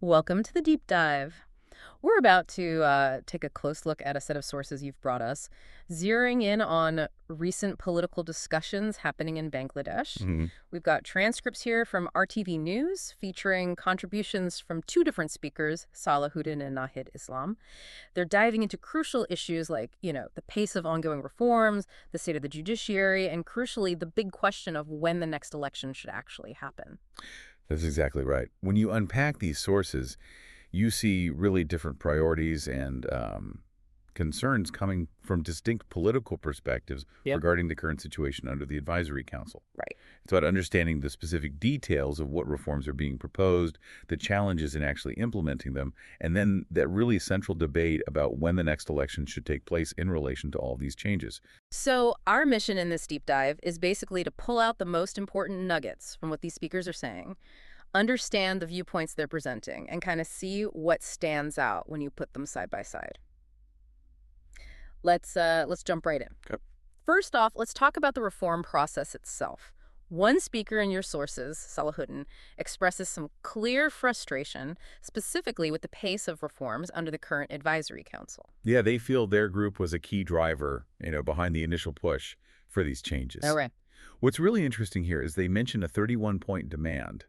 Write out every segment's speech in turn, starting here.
Welcome to the deep dive. We're about to take a close look at a set of sources you've brought us, zeroing in on recent political discussions happening in Bangladesh. Mhm. We've got transcripts here from RTV News featuring contributions from two different speakers, Salahuddin and Nahid Islam. They're diving into crucial issues like, the pace of ongoing reforms, the state of the judiciary, and crucially, the big question of when the next election should actually happen. That's exactly right. When you unpack these sources, you see really different priorities and concerns coming from distinct political perspectives Yep. regarding the current situation under the Advisory Council. Right. It's about understanding the specific details of what reforms are being proposed, the challenges in actually implementing them, and then that really central debate about when the next election should take place in relation to all these changes. So, our mission in this deep dive is basically to pull out the most important nuggets from what these speakers are saying, understand the viewpoints they're presenting, and kind of see what stands out when you put them side by side. Let's jump right in. Okay. First off, let's talk about the reform process itself. One speaker in your sources, Salahuddin, expresses some clear frustration, specifically with the pace of reforms under the current advisory council. Yeah, they feel their group was a key driver, behind the initial push for these changes. All right. What's really interesting here is they mention a 31-point demand.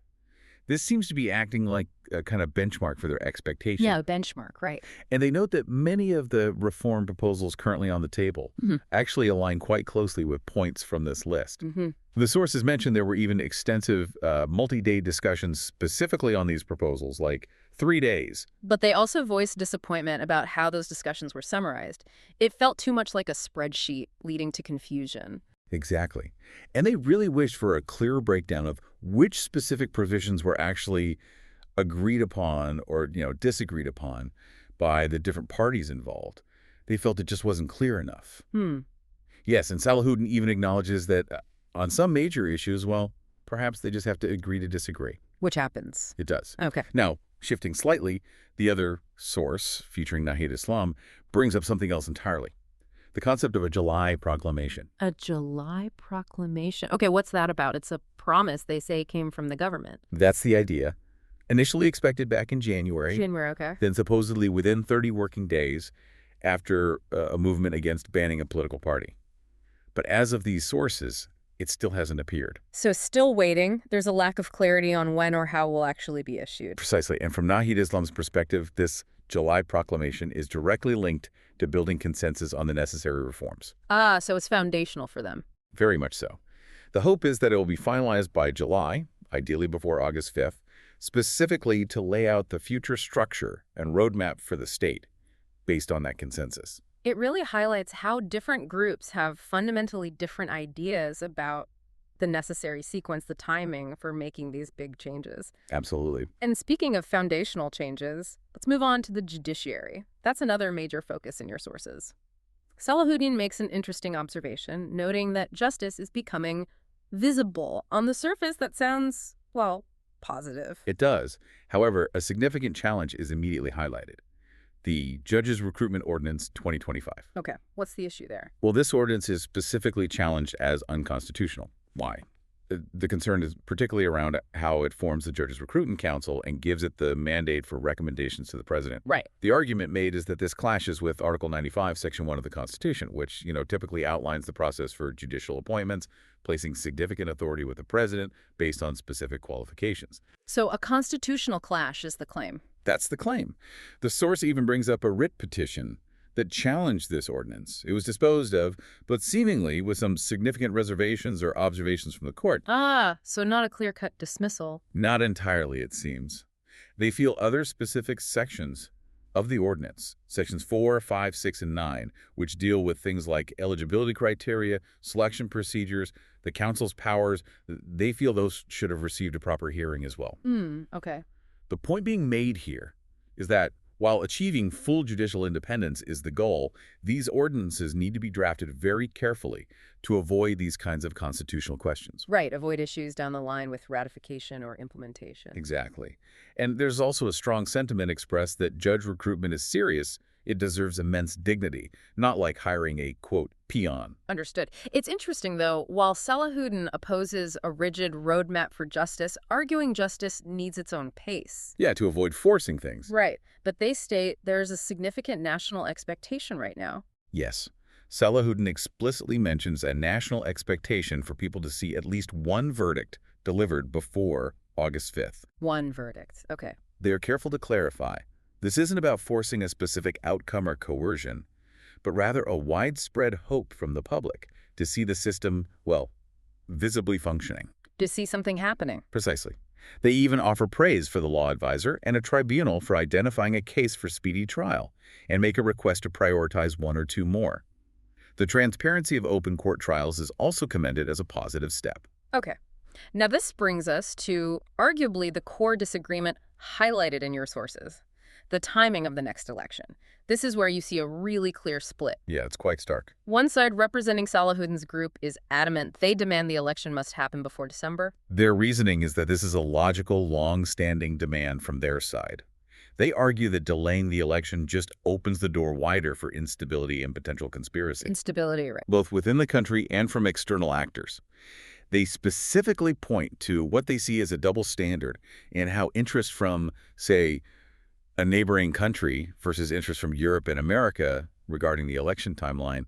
This seems to be acting like a kind of benchmark for their expectation. Yeah, benchmark, right. And they note that many of the reform proposals currently on the table actually align quite closely with points from this list. Mm-hmm. The sources mentioned there were even extensive multi-day discussions specifically on these proposals, like 3 days. But they also voiced disappointment about how those discussions were summarized. It felt too much like a spreadsheet, leading to confusion. Exactly. And they really wished for a clearer breakdown of which specific provisions were actually agreed upon or, disagreed upon by the different parties involved. They felt it just wasn't clear enough. Hmm. Yes, and Salahuddin even acknowledges that on some major issues, well, perhaps they just have to agree to disagree. Which happens. It does. Okay. Now, shifting slightly, the other source, featuring Nahid Islam, brings up something else entirely. The concept of a July proclamation. A July proclamation. Okay, what's that about? It's a promise they say came from the government. That's the idea. Initially expected back in January, January, okay. then supposedly within 30 working days after a movement against banning a political party. But as of these sources, it still hasn't appeared. So still waiting. There's a lack of clarity on when or how will actually be issued. Precisely. And from Nahid Islam's perspective, this July proclamation is directly linked to building consensus on the necessary reforms. Ah, so it's foundational for them. Very much so. The hope is that it will be finalized by July, ideally before August 5th, specifically to lay out the future structure and roadmap for the state based on that consensus. It really highlights how different groups have fundamentally different ideas about the necessary sequence, the timing for making these big changes. Absolutely. And speaking of foundational changes, let's move on to the judiciary. That's another major focus in your sources. Salahuddin makes an interesting observation, noting that justice is becoming visible. On the surface, that sounds, well, positive. It does. However, a significant challenge is immediately highlighted. The Judges Recruitment Ordinance 2025. Okay, what's the issue there? Well, this ordinance is specifically challenged as unconstitutional. Why? The concern is particularly around how it forms the Judges Recruitment Council and gives it the mandate for recommendations to the president. Right. The argument made is that this clashes with Article 95, Section 1 of the Constitution, which, typically outlines the process for judicial appointments, placing significant authority with the president based on specific qualifications. So a constitutional clash is the claim. That's the claim. The source even brings up a writ petition that challenged this ordinance. It was disposed of, but seemingly with some significant reservations or observations from the court. Ah, so not a clear-cut dismissal. Not entirely, it seems. They feel other specific sections of the ordinance, sections 4, 5, 6, and 9, which deal with things like eligibility criteria, selection procedures, the council's powers, they feel those should have received a proper hearing as well. Okay. The point being made here is that while achieving full judicial independence is the goal, these ordinances need to be drafted very carefully to avoid these kinds of constitutional questions. Right, avoid issues down the line with ratification or implementation. Exactly. And there's also a strong sentiment expressed that judge recruitment is serious It deserves immense dignity, not like hiring a, quote, peon. Understood. It's interesting, though, while Salahuddin opposes a rigid roadmap for justice, arguing justice needs its own pace. Yeah, to avoid forcing things. Right. But they state there's a significant national expectation right now. Yes. Salahuddin explicitly mentions a national expectation for people to see at least one verdict delivered before August 5th. One verdict. Okay. They are careful to clarify, this isn't about forcing a specific outcome or coercion, but rather a widespread hope from the public to see the system, well, visibly functioning. To see something happening. Precisely. They even offer praise for the law advisor and a tribunal for identifying a case for speedy trial and make a request to prioritize one or two more. The transparency of open court trials is also commended as a positive step. Okay. Now this brings us to arguably the core disagreement highlighted in your sources, the timing of the next election. This is where you see a really clear split. Yeah, it's quite stark. One side representing Salahuddin's group is adamant they demand the election must happen before December. Their reasoning is that this is a logical, long-standing demand from their side. They argue that delaying the election just opens the door wider for instability and potential conspiracy. Instability, right? Both within the country and from external actors. They specifically point to what they see as a double standard and how interest from, say, a neighboring country versus interest from Europe and America regarding the election timeline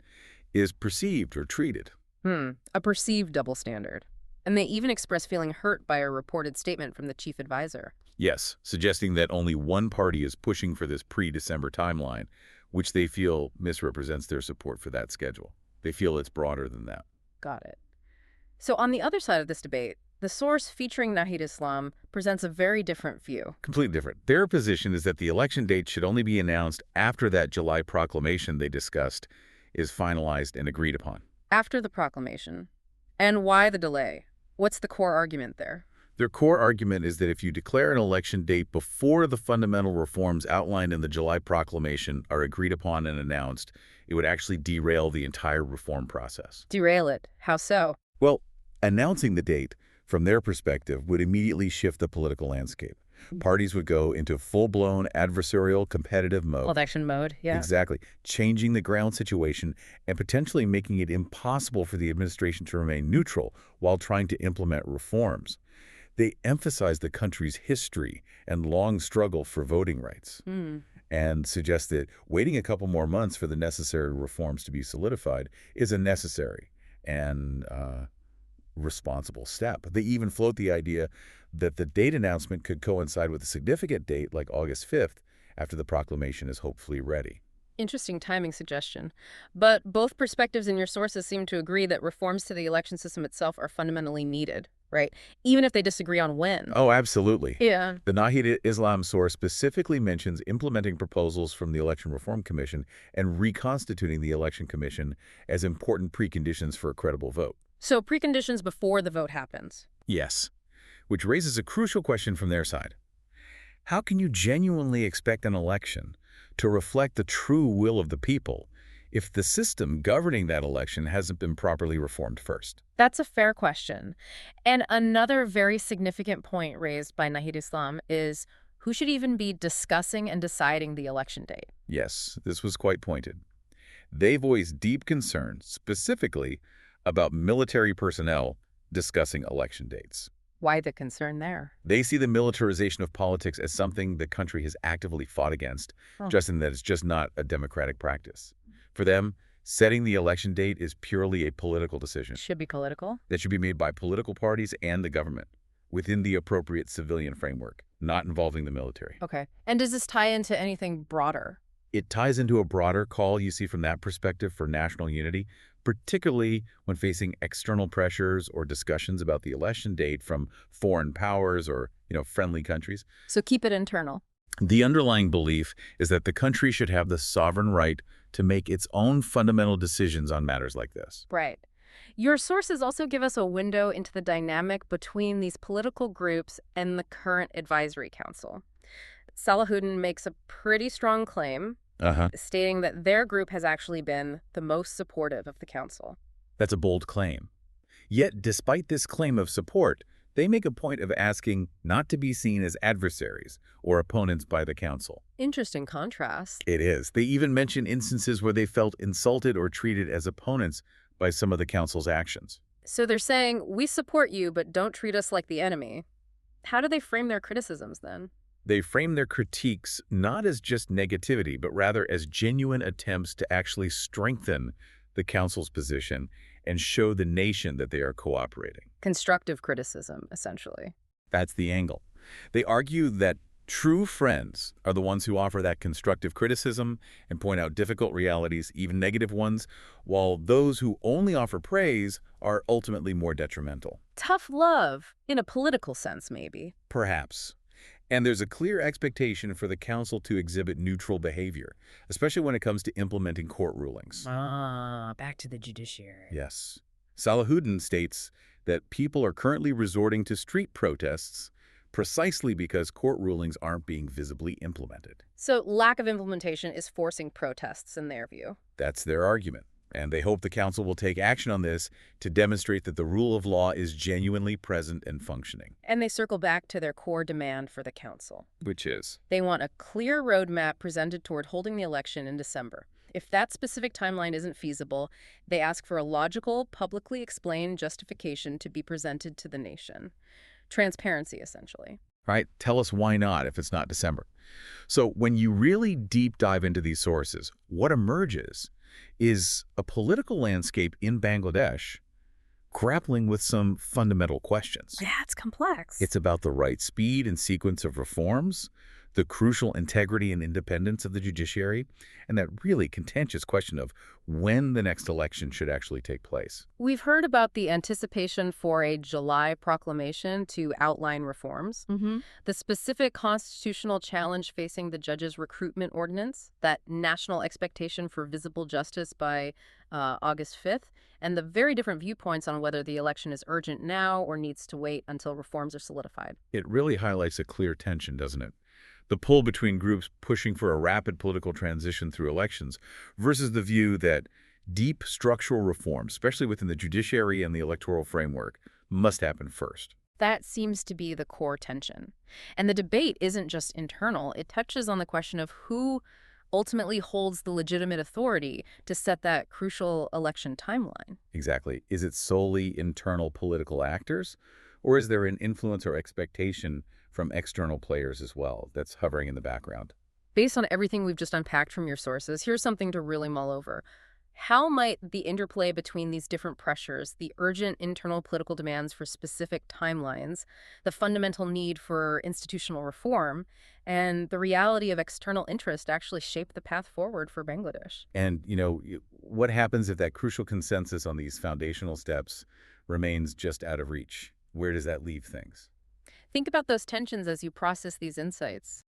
is perceived or treated. A perceived double standard. And they even express feeling hurt by a reported statement from the chief advisor. Yes, suggesting that only one party is pushing for this pre-December timeline, which they feel misrepresents their support for that schedule. They feel it's broader than that. Got it. So on the other side of this debate, the source featuring Nahid Islam presents a very different view. Completely different. Their position is that the election date should only be announced after that July proclamation they discussed is finalized and agreed upon. After the proclamation. And why the delay? What's the core argument there? Their core argument is that if you declare an election date before the fundamental reforms outlined in the July proclamation are agreed upon and announced, it would actually derail the entire reform process. Derail it. How so? Well, announcing the date, from their perspective, would immediately shift the political landscape. Parties would go into full-blown adversarial competitive mode. Election mode, yeah. Exactly. Changing the ground situation and potentially making it impossible for the administration to remain neutral while trying to implement reforms. They emphasize the country's history and long struggle for voting rights and suggest that waiting a couple more months for the necessary reforms to be solidified is a necessary and responsible step. They even float the idea that the date announcement could coincide with a significant date like August 5th after the proclamation is hopefully ready. Interesting timing suggestion. But both perspectives in your sources seem to agree that reforms to the election system itself are fundamentally needed, right? Even if they disagree on when. Oh, absolutely. Yeah. The Nahid Islam source specifically mentions implementing proposals from the Election Reform Commission and reconstituting the Election Commission as important preconditions for a credible vote. So preconditions before the vote happens. Yes, which raises a crucial question from their side. How can you genuinely expect an election to reflect the true will of the people if the system governing that election hasn't been properly reformed first? That's a fair question. And another very significant point raised by Nahid Islam is who should even be discussing and deciding the election date? Yes, this was quite pointed. They voiced deep concern, specifically about military personnel discussing election dates. Why the concern there? They see the militarization of politics as something the country has actively fought against, just in that it's just not a democratic practice. For them, setting the election date is purely a political decision. Should be political? That should be made by political parties and the government, within the appropriate civilian framework, not involving the military. Okay. And does this tie into anything broader? It ties into a broader call you see from that perspective for national unity, particularly when facing external pressures or discussions about the election date from foreign powers or, friendly countries. So keep it internal. The underlying belief is that the country should have the sovereign right to make its own fundamental decisions on matters like this. Right. Your sources also give us a window into the dynamic between these political groups and the current advisory council. Salahuddin makes a pretty strong claim, stating that their group has actually been the most supportive of the council. That's a bold claim. Yet, despite this claim of support, They make a point of asking not to be seen as adversaries or opponents by the council. Interesting contrast. It is. They even mention instances where they felt insulted or treated as opponents by some of the council's actions. So they're saying, we support you, but don't treat us like the enemy. How do they frame their criticisms then? They frame their critiques not as just negativity, but rather as genuine attempts to actually strengthen the council's position and show the nation that they are cooperating. Constructive criticism, essentially. That's the angle. They argue that true friends are the ones who offer that constructive criticism and point out difficult realities, even negative ones, while those who only offer praise are ultimately more detrimental. Tough love, in a political sense, maybe. Perhaps. And there's a clear expectation for the council to exhibit neutral behavior, especially when it comes to implementing court rulings. Back to the judiciary. Yes. Salahuddin states that people are currently resorting to street protests precisely because court rulings aren't being visibly implemented. So lack of implementation is forcing protests, in their view. That's their argument. And they hope the council will take action on this to demonstrate that the rule of law is genuinely present and functioning. And they circle back to their core demand for the council. Which is? They want a clear roadmap presented toward holding the election in December. If that specific timeline isn't feasible, they ask for a logical, publicly explained justification to be presented to the nation. Transparency, essentially. Right? Tell us why not if it's not December. So when you really deep dive into these sources, what emerges is a political landscape in Bangladesh grappling with some fundamental questions. Yeah, it's complex. It's about the right speed and sequence of reforms, the crucial integrity and independence of the judiciary, and that really contentious question of when the next election should actually take place. We've heard about the anticipation for a July proclamation to outline reforms, the specific constitutional challenge facing the judges' recruitment ordinance, that national expectation for visible justice by August 5th, and the very different viewpoints on whether the election is urgent now or needs to wait until reforms are solidified. It really highlights a clear tension, doesn't it? The pull between groups pushing for a rapid political transition through elections versus the view that deep structural reform, especially within the judiciary and the electoral framework, must happen first. That seems to be the core tension. And the debate isn't just internal. It touches on the question of who ultimately holds the legitimate authority to set that crucial election timeline. Exactly. Is it solely internal political actors, or is there an influence or expectation from external players as well that's hovering in the background? Based on everything we've just unpacked from your sources, here's something to really mull over. How might the interplay between these different pressures, the urgent internal political demands for specific timelines, the fundamental need for institutional reform, and the reality of external interest actually shape the path forward for Bangladesh? And, what happens if that crucial consensus on these foundational steps remains just out of reach? Where does that leave things? Think about those tensions as you process these insights.